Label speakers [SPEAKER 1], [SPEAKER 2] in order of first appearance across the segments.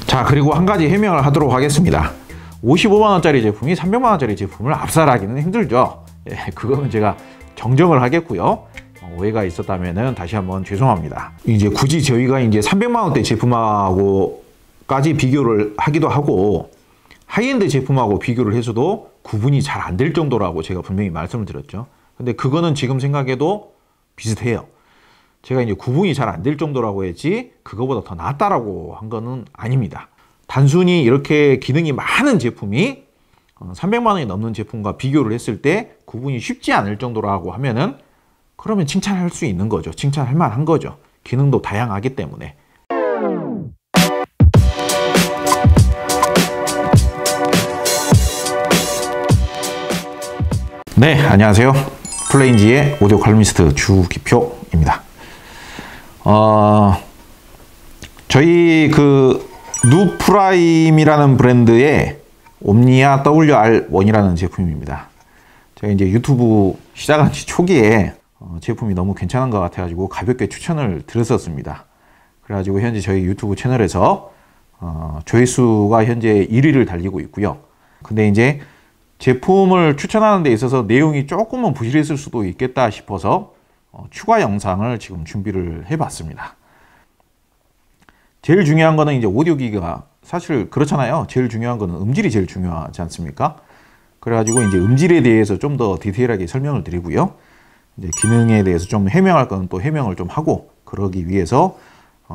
[SPEAKER 1] 자, 그리고 한 가지 해명을 하도록 하겠습니다. 55만원짜리 제품이 300만원짜리 제품을 압살하기는 힘들죠. 예, 그거는 제가 정정을 하겠고요. 오해가 있었다면 다시 한번 죄송합니다. 이제 굳이 저희가 이제 300만원대 제품하고까지 비교를 하기도 하고 하이엔드 제품하고 비교를 해서도 구분이 잘 안 될 정도라고 제가 분명히 말씀을 드렸죠. 근데 그거는 지금 생각해도 비슷해요. 제가 이제 구분이 잘 안 될 정도라고 했지 그거보다 더 낫다라고 한 거는 아닙니다. 단순히 이렇게 기능이 많은 제품이 300만 원이 넘는 제품과 비교를 했을 때 구분이 쉽지 않을 정도라고 하면은 그러면 칭찬할 수 있는 거죠. 칭찬할 만한 거죠. 기능도 다양하기 때문에. 네, 안녕하세요. 플레인지의 오디오 칼럼니스트 주기표입니다. 저희 누프라임이라는 브랜드의 옴니아 WR1이라는 제품입니다. 제가 이제 유튜브 시작한 초기에 제품이 너무 괜찮은 것 같아가지고 가볍게 추천을 드렸었습니다. 그래가지고 현재 저희 유튜브 채널에서 조회수가 현재 1위를 달리고 있고요. 근데 이제 제품을 추천하는 데 있어서 내용이 조금은 부실했을 수도 있겠다 싶어서 추가 영상을 지금 준비를 해봤습니다. 제일 중요한 거는 이제 오디오 기기가 사실 그렇잖아요. 제일 중요한 거는 음질이 제일 중요하지 않습니까? 그래가지고 이제 음질에 대해서 좀 더 디테일하게 설명을 드리고요. 이제 기능에 대해서 좀 해명할 거는 또 해명을 좀 하고 그러기 위해서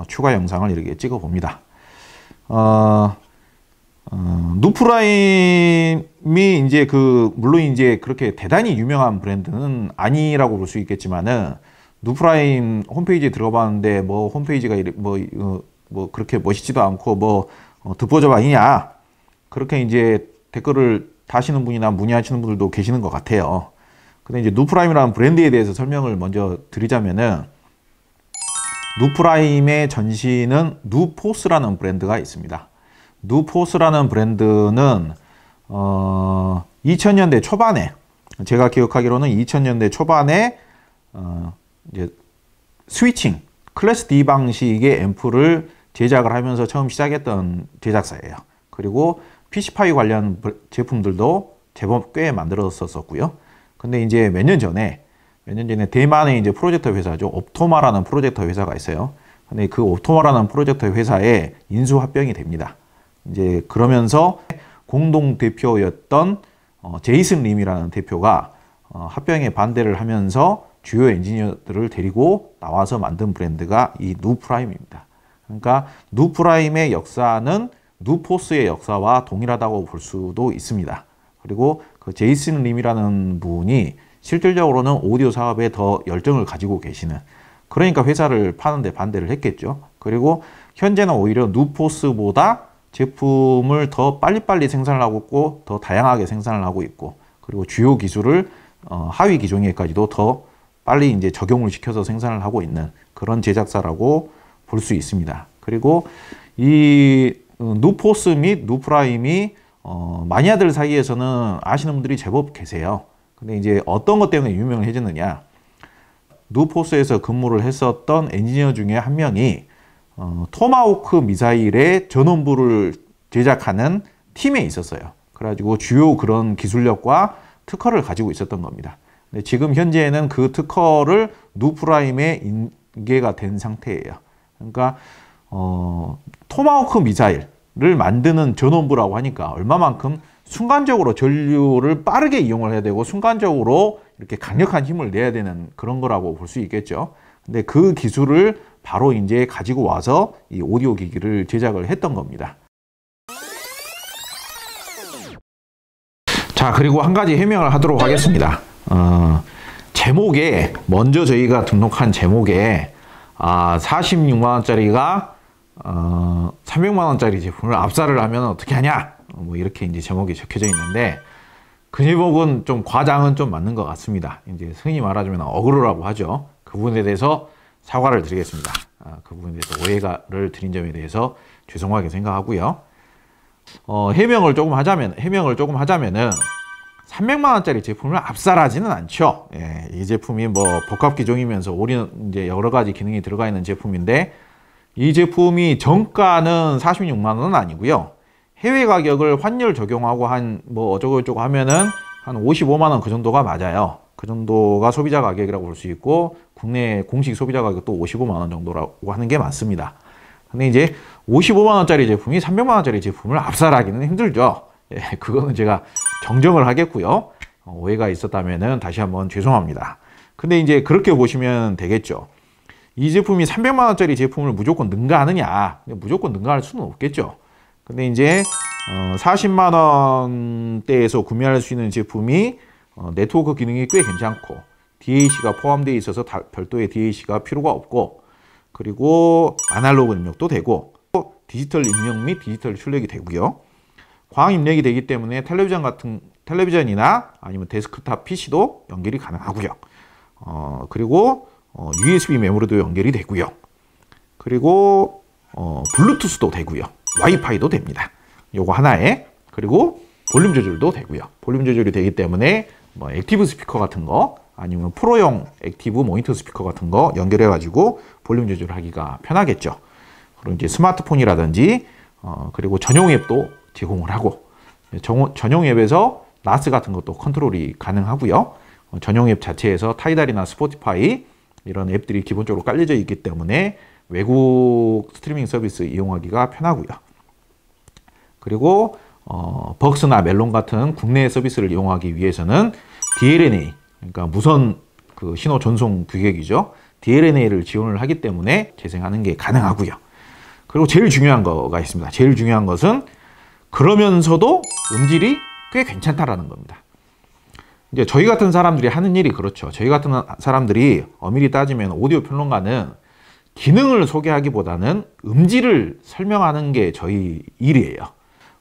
[SPEAKER 1] 추가 영상을 이렇게 찍어 봅니다. 누프라임이 이제 물론 이제 그렇게 대단히 유명한 브랜드는 아니라고 볼 수 있겠지만은 누프라임 홈페이지에 들어봤는데 뭐 홈페이지가 뭐 그렇게 멋있지도 않고 듣보잡 아니냐 그렇게 이제 댓글을 다시는 분이나 문의하시는 분들도 계시는 것 같아요. 근데 이제 누프라임이라는 브랜드에 대해서 설명을 먼저 드리자면은 누프라임의 전신은 누포스라는 브랜드가 있습니다. 누포스라는 브랜드는 2000년대 초반에 제가 기억하기로는 2000년대 초반에 이제 스위칭 클래스 D 방식의 앰프를 제작을 하면서 처음 시작했던 제작사예요. 그리고 PC5 관련 제품들도 제법 꽤 만들었었고요. 근데 이제 몇 년 전에 대만의 이제 프로젝터 회사죠. 옵토마라는 프로젝터 회사가 있어요. 근데 그 옵토마라는 프로젝터 회사에 인수 합병이 됩니다. 이제 그러면서 공동 대표였던 제이슨 림이라는 대표가 합병에 반대를 하면서 주요 엔지니어들을 데리고 나와서 만든 브랜드가 이 누프라임입니다. 그러니까 누프라임의 역사는 누포스의 역사와 동일하다고 볼 수도 있습니다. 그리고 그 제이슨 림이라는 분이 실질적으로는 오디오 사업에 더 열정을 가지고 계시는, 그러니까 회사를 파는데 반대를 했겠죠. 그리고 현재는 오히려 누포스보다 제품을 더 빨리빨리 생산을 하고 있고 더 다양하게 생산을 하고 있고, 그리고 주요 기술을 하위 기종에까지도 더 빨리 이제 적용을 시켜서 생산을 하고 있는 그런 제작사라고 볼 수 있습니다. 그리고 이 누포스 및 누프라임이 마니아들 사이에서는 아시는 분들이 제법 계세요. 근데 이제 어떤 것 때문에 유명해졌느냐, 누포스에서 근무를 했었던 엔지니어 중에 한 명이 토마호크 미사일의 전원부를 제작하는 팀에 있었어요. 그래가지고 주요 그런 기술력과 특허를 가지고 있었던 겁니다. 근데 지금 현재는 그 특허를 누프라임에 인계가 된 상태예요. 그러니까 토마호크 미사일을 만드는 전원부라고 하니까 얼마만큼 순간적으로 전류를 빠르게 이용을 해야 되고 순간적으로 이렇게 강력한 힘을 내야 되는 그런 거라고 볼 수 있겠죠. 근데 그 기술을 바로 이제 가지고 와서 이 오디오 기기를 제작을 했던 겁니다. 자, 그리고 한 가지 해명을 하도록 하겠습니다. 제목에, 먼저 저희가 등록한 제목에 46만원짜리가 300만원짜리 제품을 압살을 하면 어떻게 하냐, 뭐 이렇게 이제 제목이 적혀져 있는데, 그 제목은 좀 과장은 좀 맞는 것 같습니다. 이제 흔히 말하자면 어그로라고 하죠. 그 부분에 대해서 사과를 드리겠습니다. 그 부분에 대해서 오해를 드린 점에 대해서 죄송하게 생각하고요. 해명을 조금 하자면은 300만원짜리 제품을 압살하지는 않죠. 예, 이 제품이 뭐 복합 기종이면서 이제 여러 가지 기능이 들어가 있는 제품인데, 이 제품이 정가는 46만 원은 아니고요. 해외 가격을 환율 적용하고 한 뭐 어쩌고저쩌고 하면은 한 55만 원 그 정도가 맞아요. 그 정도가 소비자 가격이라고 볼 수 있고, 국내 공식 소비자 가격도 55만 원 정도라고 하는 게 맞습니다. 근데 이제 55만 원짜리 제품이 300만 원짜리 제품을 압살하기는 힘들죠. 예, 그거는 제가 정정을 하겠고요. 오해가 있었다면은 다시 한번 죄송합니다. 근데 이제 그렇게 보시면 되겠죠. 이 제품이 300만 원짜리 제품을 무조건 능가하느냐? 무조건 능가할 수는 없겠죠. 근데 이제 40만 원대에서 구매할 수 있는 제품이 네트워크 기능이 꽤 괜찮고, DAC가 포함되어 있어서 별도의 DAC가 필요가 없고, 그리고 아날로그 입력도 되고, 디지털 입력 및 디지털 출력이 되고요. 광 입력이 되기 때문에 텔레비전이나 아니면 데스크탑 PC도 연결이 가능하고요. 그리고 USB 메모리도 연결이 되고요. 그리고 블루투스도 되고요. 와이파이도 됩니다. 요거 하나에. 그리고 볼륨 조절도 되고요. 볼륨 조절이 되기 때문에 뭐 액티브 스피커 같은 거, 아니면 프로용 액티브 모니터 스피커 같은 거 연결해 가지고 볼륨 조절하기가 편하겠죠. 그리고 이제 스마트폰이라든지 그리고 전용 앱도 제공을 하고, 전용 앱에서 나스 같은 것도 컨트롤이 가능하고요. 전용 앱 자체에서 타이달이나 스포티파이 이런 앱들이 기본적으로 깔려져 있기 때문에 외국 스트리밍 서비스 이용하기가 편하고요. 그리고 벅스나 멜론 같은 국내 서비스를 이용하기 위해서는 DLNA, 그러니까 무선 그 신호 전송 규격이죠. DLNA를 지원을 하기 때문에 재생하는 게 가능하고요. 그리고 제일 중요한 거가 있습니다. 제일 중요한 것은 그러면서도 음질이 꽤 괜찮다라는 겁니다. 이제 저희 같은 사람들이 하는 일이 그렇죠. 저희 같은 사람들이 엄밀히 따지면 오디오 평론가는 기능을 소개하기보다는 음질을 설명하는 게 저희 일이에요.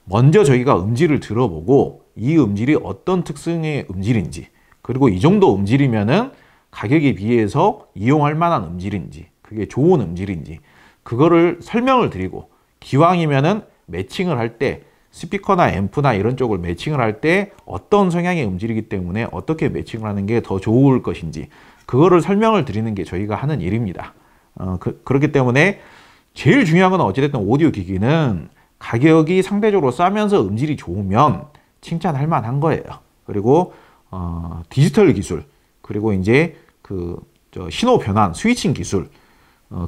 [SPEAKER 1] 먼저 저희가 음질을 들어보고 이 음질이 어떤 특성의 음질인지, 그리고 이 정도 음질이면은 가격에 비해서 이용할 만한 음질인지, 그게 좋은 음질인지, 그거를 설명을 드리고, 기왕이면은 매칭을 할 때 스피커나 앰프나 이런 쪽을 매칭을 할 때 어떤 성향의 음질이기 때문에 어떻게 매칭을 하는 게 더 좋을 것인지, 그거를 설명을 드리는 게 저희가 하는 일입니다. 그렇기 때문에 제일 중요한 건 어찌됐든 오디오 기기는 가격이 상대적으로 싸면서 음질이 좋으면 칭찬할 만한 거예요. 그리고 디지털 기술, 그리고 이제 신호 변환, 스위칭 기술,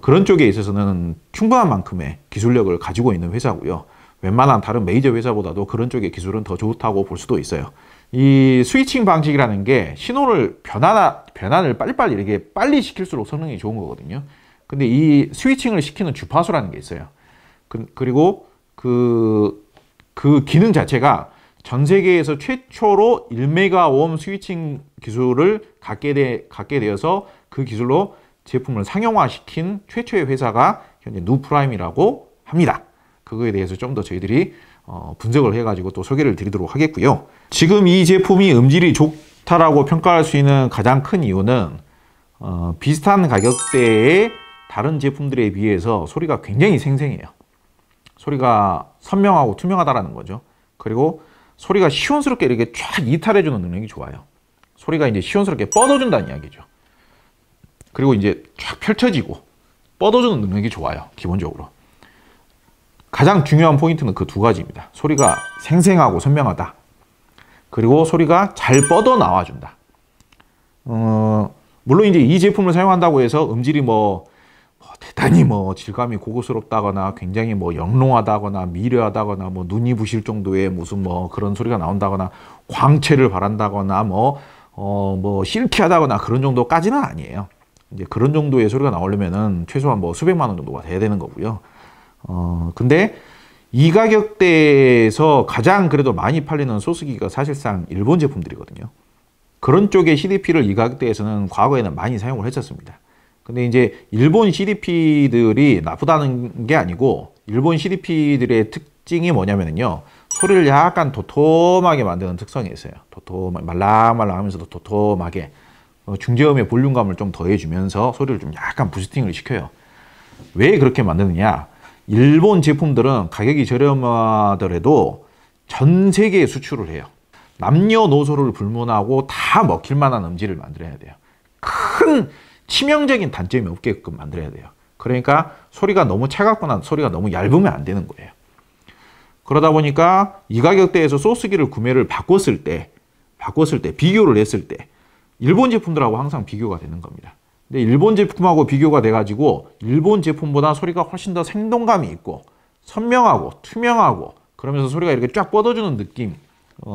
[SPEAKER 1] 그런 쪽에 있어서는 충분한 만큼의 기술력을 가지고 있는 회사고요. 웬만한 다른 메이저 회사보다도 그런 쪽의 기술은 더 좋다고 볼 수도 있어요. 이 스위칭 방식이라는 게 신호를 변환을 빨리빨리 이렇게 빨리 시킬수록 성능이 좋은 거거든요. 근데 이 스위칭을 시키는 주파수라는 게 있어요. 그리고 그 기능 자체가 전 세계에서 최초로 1메가옴 스위칭 기술을 갖게 되어서 그 기술로 제품을 상용화시킨 최초의 회사가 현재 누프라임이라고 합니다. 그거에 대해서 좀 더 저희들이 분석을 해가지고 또 소개를 드리도록 하겠고요. 지금 이 제품이 음질이 좋다라고 평가할 수 있는 가장 큰 이유는 비슷한 가격대의 다른 제품들에 비해서 소리가 굉장히 생생해요. 소리가 선명하고 투명하다라는 거죠. 그리고 소리가 시원스럽게 이렇게 쫙 이탈해주는 능력이 좋아요. 소리가 이제 시원스럽게 뻗어준다는 이야기죠. 그리고 이제 쫙 펼쳐지고 뻗어주는 능력이 좋아요. 기본적으로. 가장 중요한 포인트는 그 두 가지입니다. 소리가 생생하고 선명하다. 그리고 소리가 잘 뻗어 나와준다. 물론 이제 이 제품을 사용한다고 해서 음질이 대단히 질감이 고급스럽다거나 굉장히 영롱하다거나 미려하다거나 눈이 부실 정도의 무슨 그런 소리가 나온다거나 광채를 발한다거나 실키하다거나 그런 정도까지는 아니에요. 이제 그런 정도의 소리가 나오려면은 최소한 수백만 원 정도가 돼야 되는 거고요. 근데 이 가격대에서 가장 그래도 많이 팔리는 소스기가 사실상 일본 제품들이거든요. 그런 쪽의 CDP를 이 가격대에서는 과거에는 많이 사용을 했었습니다. 근데 이제 일본 CDP들이 나쁘다는 게 아니고, 일본 CDP들의 특징이 뭐냐면요, 소리를 약간 도톰하게 만드는 특성이 있어요. 말랑말랑하면서도 도톰하게 중저음의 볼륨감을 좀 더해주면서 소리를 좀 약간 부스팅을 시켜요. 왜 그렇게 만드느냐? 일본 제품들은 가격이 저렴하더라도 전 세계에 수출을 해요. 남녀노소를 불문하고 다 먹힐 만한 음질을 만들어야 돼요. 큰 치명적인 단점이 없게끔 만들어야 돼요. 그러니까 소리가 너무 차갑거나 소리가 너무 얇으면 안 되는 거예요. 그러다 보니까 이 가격대에서 소스기를 구매를 바꿨을 때 비교를 했을 때 일본 제품들하고 항상 비교가 되는 겁니다. 근데 일본 제품하고 비교가 돼가지고 일본 제품보다 소리가 훨씬 더 생동감이 있고 선명하고 투명하고 그러면서 소리가 이렇게 쫙 뻗어주는 느낌.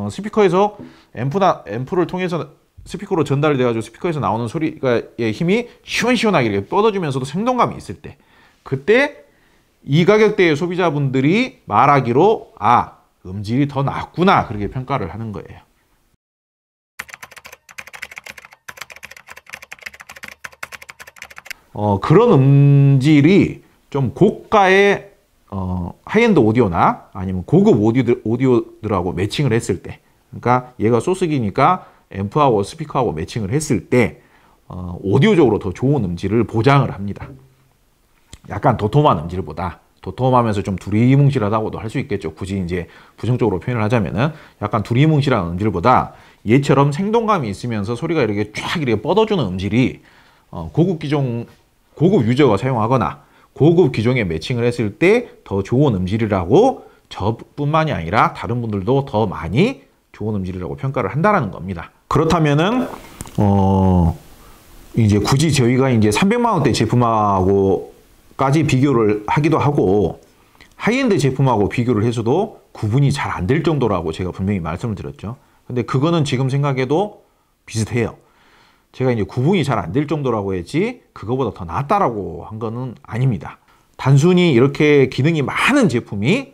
[SPEAKER 1] 스피커에서 앰프를 통해서 스피커로 전달이 돼가지고 스피커에서 나오는 소리의 힘이 시원시원하게 이렇게 뻗어주면서도 생동감이 있을 때, 그때 이 가격대의 소비자분들이 말하기로 음질이 더 낫구나 그렇게 평가를 하는 거예요. 그런 음질이 좀 고가의 하이엔드 오디오나 아니면 고급 오디오들하고 매칭을 했을 때, 그러니까 얘가 소스기니까 앰프하고 스피커하고 매칭을 했을 때 오디오적으로 더 좋은 음질을 보장을 합니다. 약간 도톰한 음질보다, 도톰하면서 좀 두리뭉실하다고도 할 수 있겠죠. 굳이 이제 부정적으로 표현을 하자면은 약간 두리뭉실한 음질보다 얘처럼 생동감이 있으면서 소리가 이렇게 쫙 이렇게 뻗어주는 음질이 고급 유저가 사용하거나 고급 기종에 매칭을 했을 때 더 좋은 음질이라고 저뿐만이 아니라 다른 분들도 더 많이 좋은 음질이라고 평가를 한다는 겁니다. 그렇다면은 이제 굳이 저희가 이제 300만 원대 제품하고까지 비교를 하기도 하고 하이엔드 제품하고 비교를 해서도 구분이 잘 안 될 정도라고 제가 분명히 말씀을 드렸죠. 근데 그거는 지금 생각해도 비슷해요. 제가 이제 구분이 잘 안 될 정도라고 했지 그거보다 더 낫다라고 한 거는 아닙니다. 단순히 이렇게 기능이 많은 제품이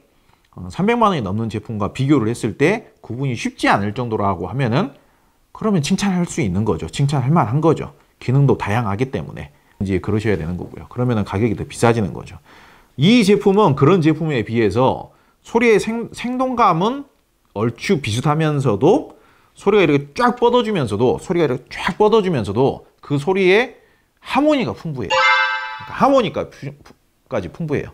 [SPEAKER 1] 300만 원이 넘는 제품과 비교를 했을 때 구분이 쉽지 않을 정도라고 하면은 그러면 칭찬할 수 있는 거죠. 칭찬할 만한 거죠. 기능도 다양하기 때문에 이제 그러셔야 되는 거고요. 그러면은 가격이 더 비싸지는 거죠. 이 제품은 그런 제품에 비해서 소리의 생동감은 얼추 비슷하면서도 소리가 이렇게 쫙 뻗어주면서도 그 소리의 하모니가 풍부해요. 그러니까 하모니까지 풍부해요.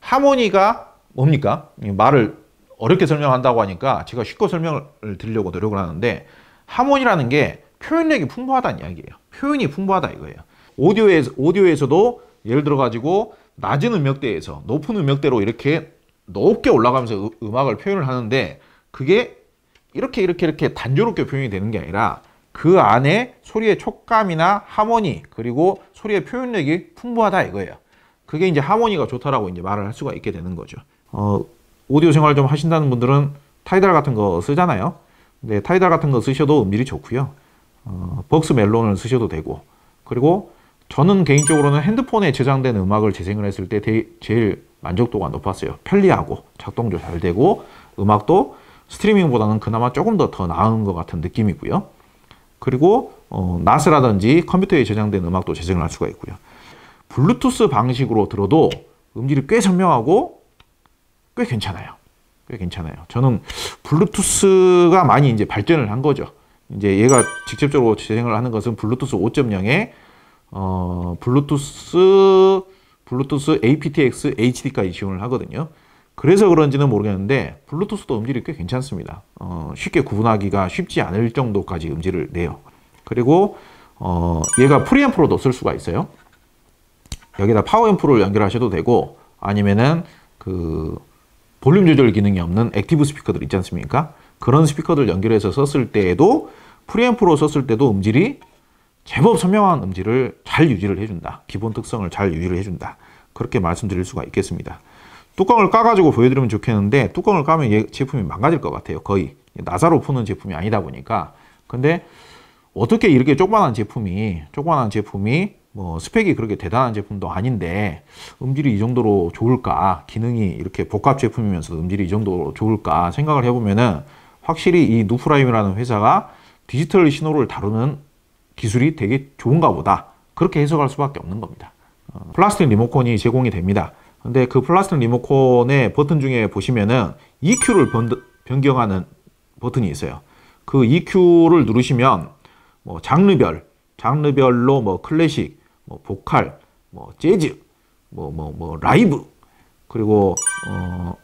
[SPEAKER 1] 하모니가 뭡니까? 말을 어렵게 설명한다고 하니까 제가 쉽게 설명을 드리려고 노력을 하는데, 하모니라는 게 표현력이 풍부하다는 이야기예요. 표현이 풍부하다 이거예요. 오디오에서도 예를 들어 가지고 낮은 음역대에서 높은 음역대로 이렇게 높게 올라가면서 음악을 표현을 하는데, 그게 이렇게 단조롭게 표현이 되는 게 아니라 그 안에 소리의 촉감이나 하모니 그리고 소리의 표현력이 풍부하다 이거예요. 그게 이제 하모니가 좋다라고 이제 말을 할 수가 있게 되는 거죠. 오디오 생활 좀 하신다는 분들은 타이달 같은 거 쓰잖아요. 근데 타이달 같은 거 쓰셔도 음질이 좋고요. 벅스 멜론을 쓰셔도 되고, 그리고 저는 개인적으로는 핸드폰에 저장된 음악을 재생을 했을 때 제일 만족도가 높았어요. 편리하고 작동도 잘 되고 음악도 스트리밍보다는 그나마 조금 더 나은 것 같은 느낌이고요. 그리고 나스라든지 컴퓨터에 저장된 음악도 재생을 할 수가 있고요. 블루투스 방식으로 들어도 음질이 꽤 선명하고 꽤 괜찮아요. 저는 블루투스가 많이 이제 발전을 한 거죠. 이제 얘가 직접적으로 재생을 하는 것은 블루투스 5.0에 블루투스 aptX HD까지 지원을 하거든요. 그래서 그런지는 모르겠는데 블루투스도 음질이 꽤 괜찮습니다. 쉽게 구분하기가 쉽지 않을 정도까지 음질을 내요. 그리고 얘가 프리앰프로도 쓸 수가 있어요. 여기다 파워앰프를 연결하셔도 되고, 아니면은 그 볼륨 조절 기능이 없는 액티브 스피커들 있지 않습니까? 그런 스피커들 연결해서 썼을 때에도, 프리앰프로 썼을 때도 음질이 제법 선명한 음질을 잘 유지를 해준다. 기본 특성을 잘 유지를 해준다. 그렇게 말씀드릴 수가 있겠습니다. 뚜껑을 까가지고 보여드리면 좋겠는데, 뚜껑을 까면 얘 제품이 망가질 것 같아요. 거의 나사로 푸는 제품이 아니다 보니까. 근데 어떻게 이렇게 조그만한 제품이 뭐 스펙이 그렇게 대단한 제품도 아닌데 음질이 이 정도로 좋을까, 기능이 이렇게 복합 제품이면서도 음질이 이 정도로 좋을까 생각을 해보면은, 확실히 이 누프라임이라는 회사가 디지털 신호를 다루는 기술이 되게 좋은가 보다, 그렇게 해석할 수밖에 없는 겁니다. 플라스틱 리모컨이 제공이 됩니다. 근데 그 플라스틱 리모컨의 버튼 중에 보시면은 EQ를 변경하는 버튼이 있어요. 그 EQ를 누르시면 뭐 장르별로 뭐 클래식, 뭐 보컬, 뭐 재즈, 뭐 라이브, 그리고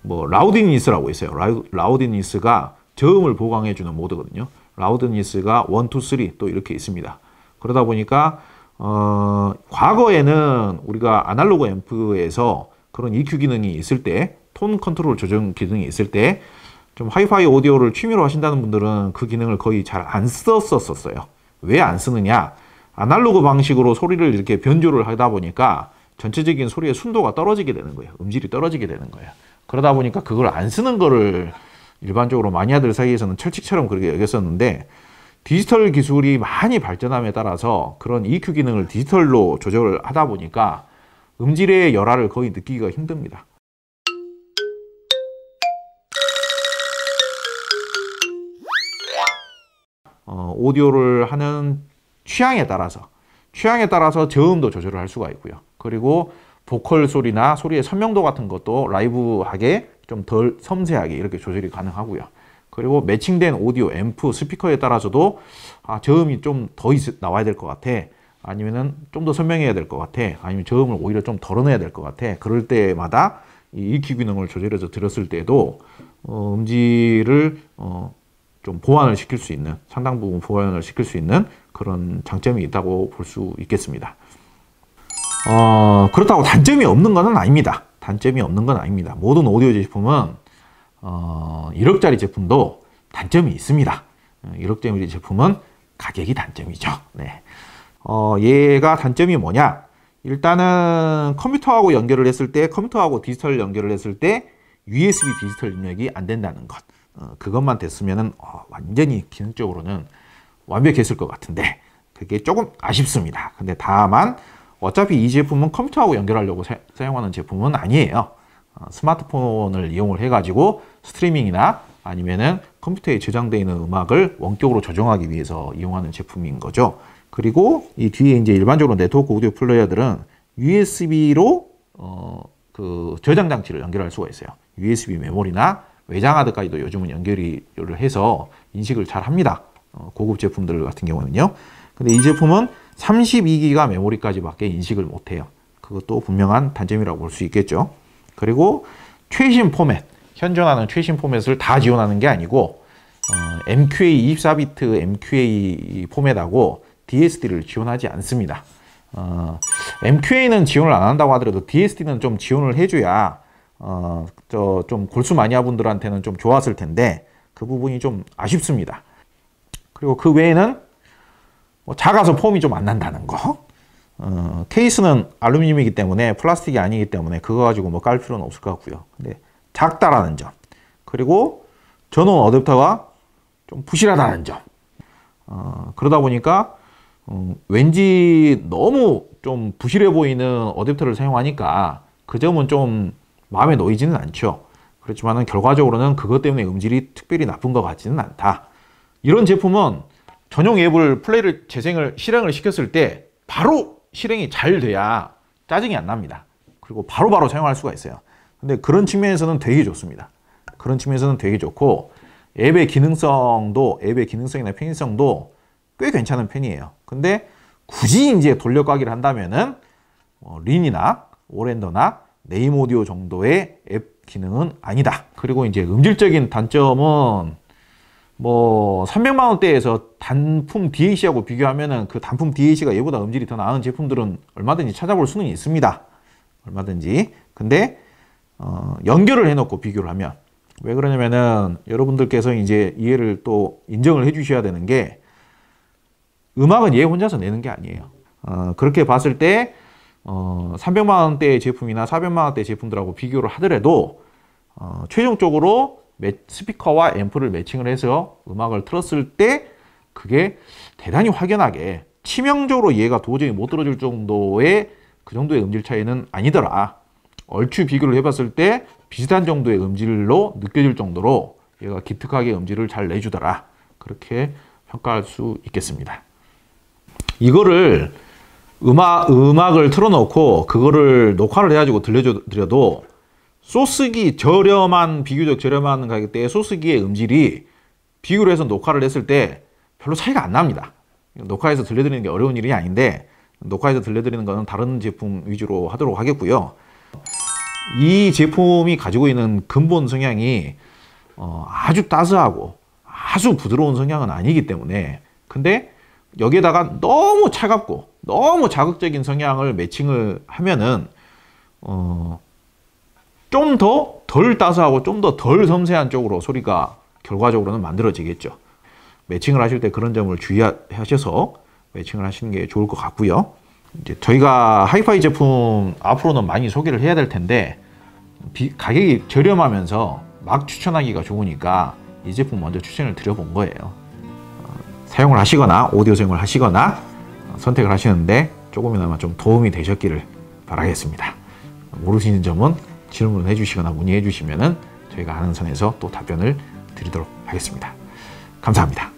[SPEAKER 1] 뭐 라우디니스라고 있어요. 라우디니스가 저음을 보강해 주는 모드거든요. 라우디니스가 1, 2, 3 또 이렇게 있습니다. 그러다 보니까 과거에는 우리가 아날로그 앰프에서 그런 EQ 기능이 있을 때, 톤 컨트롤 조정 기능이 있을 때, 좀 하이파이 오디오를 취미로 하신다는 분들은 그 기능을 거의 잘 안 썼었어요. 왜 안 쓰느냐? 아날로그 방식으로 소리를 이렇게 변조를 하다 보니까 전체적인 소리의 순도가 떨어지게 되는 거예요. 음질이 떨어지게 되는 거예요. 그러다 보니까 그걸 안 쓰는 거를 일반적으로 마니아들 사이에서는 철칙처럼 그렇게 여겼었는데, 디지털 기술이 많이 발전함에 따라서 그런 EQ 기능을 디지털로 조절을 하다 보니까 음질의 열화를 거의 느끼기가 힘듭니다. 오디오를 하는 취향에 따라서 저음도 조절을 할 수가 있고요. 그리고 보컬 소리나 소리의 선명도 같은 것도 라이브하게 좀 덜 섬세하게 이렇게 조절이 가능하고요. 그리고 매칭된 오디오, 앰프, 스피커에 따라서도 저음이 좀 더 나와야 될 것 같아. 아니면은 좀 더 선명해야 될 것 같아. 아니면 저음을 오히려 좀 덜어내야 될 것 같아. 그럴 때마다 이 EQ 기능을 조절해서 들었을 때도 음질을 좀 보완을 시킬 수 있는, 상당 부분 보완을 시킬 수 있는 그런 장점이 있다고 볼 수 있겠습니다. 그렇다고 단점이 없는 건 아닙니다. 단점이 없는 건 아닙니다. 모든 오디오 제품은 1억짜리 제품도 단점이 있습니다. 1억짜리 제품은 가격이 단점이죠. 네. 얘가 단점이 뭐냐? 일단은 컴퓨터하고 연결을 했을 때, 컴퓨터하고 디지털 연결을 했을 때 USB 디지털 입력이 안 된다는 것. 그것만 됐으면은 완전히 기능적으로는 완벽했을 것 같은데 그게 조금 아쉽습니다. 근데 다만 어차피 이 제품은 컴퓨터하고 연결하려고 사용하는 제품은 아니에요. 스마트폰을 이용을 해가지고 스트리밍이나 아니면은 컴퓨터에 저장되어 있는 음악을 원격으로 조정하기 위해서 이용하는 제품인 거죠. 그리고 이 뒤에 이제 일반적으로 네트워크 오디오 플레이어들은 USB로 그 저장 장치를 연결할 수가 있어요. USB 메모리나 외장 하드까지도 요즘은 연결을 해서 인식을 잘 합니다. 고급 제품들 같은 경우는요. 근데 이 제품은 32기가 메모리까지밖에 인식을 못해요. 그것도 분명한 단점이라고 볼 수 있겠죠. 그리고 최신 포맷, 현존하는 최신 포맷을 다 지원하는 게 아니고 MQA 24비트 MQA 포맷하고 DSD를 지원하지 않습니다. MQA는 지원을 안 한다고 하더라도 DSD는 좀 지원을 해줘야 좀 골수 마니아분들한테는 좀 좋았을 텐데 그 부분이 좀 아쉽습니다. 그리고 그 외에는 뭐 작아서 폼이 좀 안 난다는 거. 케이스는 알루미늄이기 때문에 플라스틱이 아니기 때문에 그거 가지고 뭐 깔 필요는 없을 것 같고요. 근데 작다라는 점. 그리고 전원 어댑터가 좀 부실하다는 점. 그러다 보니까 왠지 너무 좀 부실해 보이는 어댑터를 사용하니까 그 점은 좀 마음에 놓이지는 않죠. 그렇지만은 결과적으로는 그것 때문에 음질이 특별히 나쁜 것 같지는 않다. 이런 제품은 전용 앱을 실행을 시켰을 때 바로 실행이 잘 돼야 짜증이 안 납니다. 그리고 바로바로 사용할 수가 있어요. 근데 그런 측면에서는 되게 좋습니다. 그런 측면에서는 되게 좋고 앱의 기능성이나 편의성도 꽤 괜찮은 편이에요. 근데 굳이 이제 돌려가기를 한다면은 린이나 오렌더나 네임 오디오 정도의 앱 기능은 아니다. 그리고 이제 음질적인 단점은 뭐 300만 원대에서 단품 DAC하고 비교하면은 그 단품 DAC가 얘보다 음질이 더 나은 제품들은 얼마든지 찾아볼 수는 있습니다. 얼마든지. 근데 연결을 해놓고 비교를 하면 왜 그러냐면은 여러분들께서 이제 이해를 또 인정을 해주셔야 되는 게 음악은 얘 혼자서 내는 게 아니에요. 그렇게 봤을 때 300만 원대의 제품이나 400만 원대 제품들하고 비교를 하더라도 최종적으로 스피커와 앰프를 매칭을 해서 음악을 틀었을 때 그게 대단히 확연하게 치명적으로 얘가 도저히 못 들어줄 정도의 그 정도의 음질 차이는 아니더라. 얼추 비교를 해봤을 때 비슷한 정도의 음질로 느껴질 정도로 얘가 기특하게 음질을 잘 내주더라. 그렇게 평가할 수 있겠습니다. 이거를 음악을 틀어놓고 그거를 녹화를 해가지고 들려드려도 소스기 비교적 저렴한 가격대의 소스기의 음질이 비교를 해서 녹화를 했을 때 별로 차이가 안 납니다. 녹화해서 들려드리는 게 어려운 일이 아닌데 녹화해서 들려드리는 거는 다른 제품 위주로 하도록 하겠고요. 이 제품이 가지고 있는 근본 성향이 아주 따스하고 아주 부드러운 성향은 아니기 때문에 근데 여기에다가 너무 차갑고 너무 자극적인 성향을 매칭을 하면은 좀 더 덜 따스하고 좀 더 덜 섬세한 쪽으로 소리가 결과적으로는 만들어지겠죠. 매칭을 하실 때 그런 점을 주의하셔서 매칭을 하시는 게 좋을 것 같고요. 이제 저희가 하이파이 제품 앞으로는 많이 소개를 해야 될 텐데 가격이 저렴하면서 막 추천하기가 좋으니까 이 제품 먼저 추천을 드려본 거예요. 사용을 하시거나 오디오 사용을 하시거나 선택을 하시는데 조금이나마 좀 도움이 되셨기를 바라겠습니다. 모르시는 점은 질문을 해주시거나 문의해 주시면은 저희가 아는 선에서 또 답변을 드리도록 하겠습니다. 감사합니다.